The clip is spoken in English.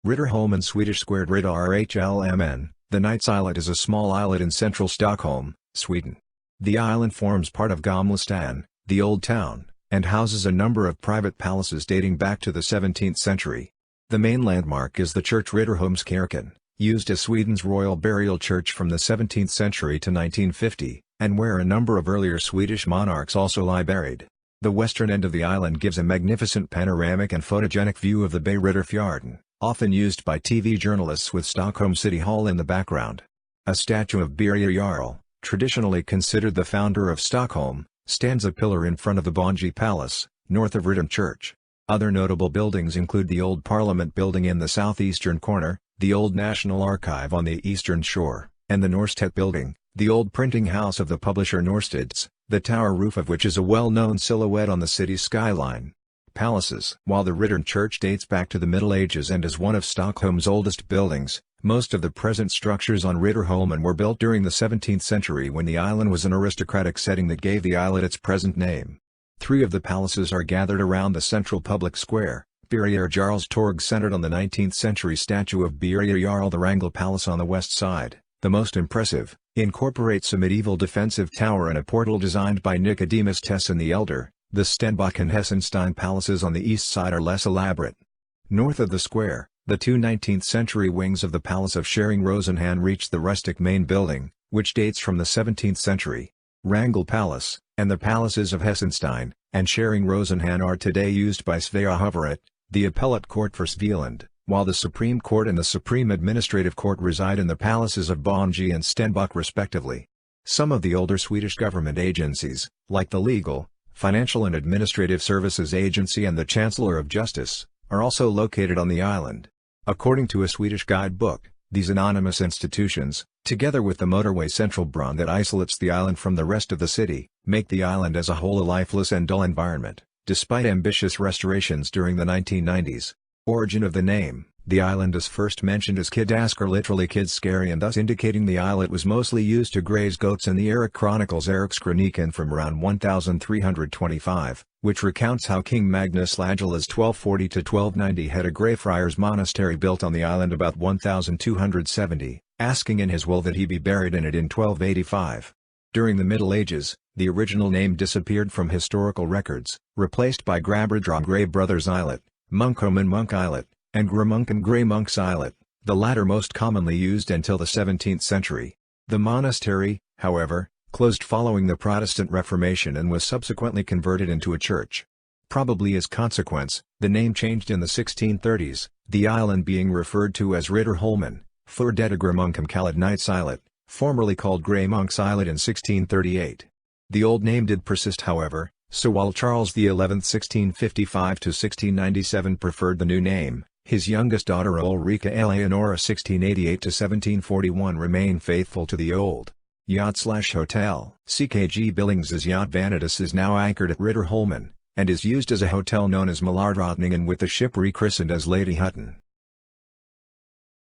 Riddarholmen, Swedish squared Riddarholmen, the Knight's Islet is a small islet in central Stockholm, Sweden. The island forms part of Gamla, the Old Town, and houses a number of private palaces dating back to the 17th century. The main landmark is the church Riddarholmskyrkan, used as Sweden's royal burial church from the 17th century to 1950, and where a number of earlier Swedish monarchs also lie buried. The western end of the island gives a magnificent panoramic and photogenic view of the Bay Riddarfjorden, often used by TV journalists with Stockholm City Hall in the background. A statue of Birger Jarl, traditionally considered the founder of Stockholm, stands a pillar in front of the Bonji Palace, north of Riddarholmen Church. Other notable buildings include the old Parliament building in the southeastern corner, the old National Archive on the eastern shore, and the Norstedt building, the old printing house of the publisher Norstedts, the tower roof of which is a well-known silhouette on the city's skyline. Palaces. While the Riddarholmen Church dates back to the Middle Ages and is one of Stockholm's oldest buildings, most of the present structures on Riddarholmen were built during the 17th century when the island was an aristocratic setting that gave the islet its present name. Three of the palaces are gathered around the central public square. Birger Jarl's Torg centered on the 19th century statue of Birger Jarl. The Wrangel Palace on the west side, the most impressive, incorporates a medieval defensive tower and a portal designed by Nicodemus Tessin the Elder. The Stenbock and Hessenstein palaces on the east side are less elaborate. North of the square, the two 19th-century wings of the Palace of Schering-Rosenhan reach the rustic main building, which dates from the 17th century. Wrangel Palace, and the palaces of Hessenstein and Schering-Rosenhan are today used by Svea hovrätt, the appellate court for Svealand, while the Supreme Court and the Supreme Administrative Court reside in the palaces of Bonji and Stenbock respectively. Some of the older Swedish government agencies, like the Legal, Financial and Administrative Services Agency and the Chancellor of Justice, are also located on the island. According to a Swedish guidebook, these anonymous institutions, together with the motorway Centralbron that isolates the island from the rest of the city, make the island as a whole a lifeless and dull environment, despite ambitious restorations during the 1990s. Origin of the name: the island is first mentioned as Kidasker, literally Kid Scary, and thus indicating the islet was mostly used to graze goats in the Erik Chronicles Erikskroniken from around 1325, which recounts how King Magnus Lagilla's 1240–1290 had a Greyfriars monastery built on the island about 1270, asking in his will that he be buried in it in 1285. During the Middle Ages, the original name disappeared from historical records, replaced by Grabredra Grey Brothers Islet, Munkholmen Monk Islet, and Gramunken Grey Monks Islet, the latter most commonly used until the 17th century. The monastery, however, closed following the Protestant Reformation and was subsequently converted into a church. Probably as consequence, the name changed in the 1630s, the island being referred to as Riddarholmen, för detta Gramunken kallad Knight's Islet, formerly called Grey Monks Islet in 1638. The old name did persist however, so while Charles XI (1655–1697) preferred the new name, his youngest daughter Ulrika Eleonora (1688–1741) remained faithful to the old yacht/hotel. CKG Billings' yacht Vanitas is now anchored at Riddarholmen, and is used as a hotel known as Malardrottningen, with the ship rechristened as Lady Hutton.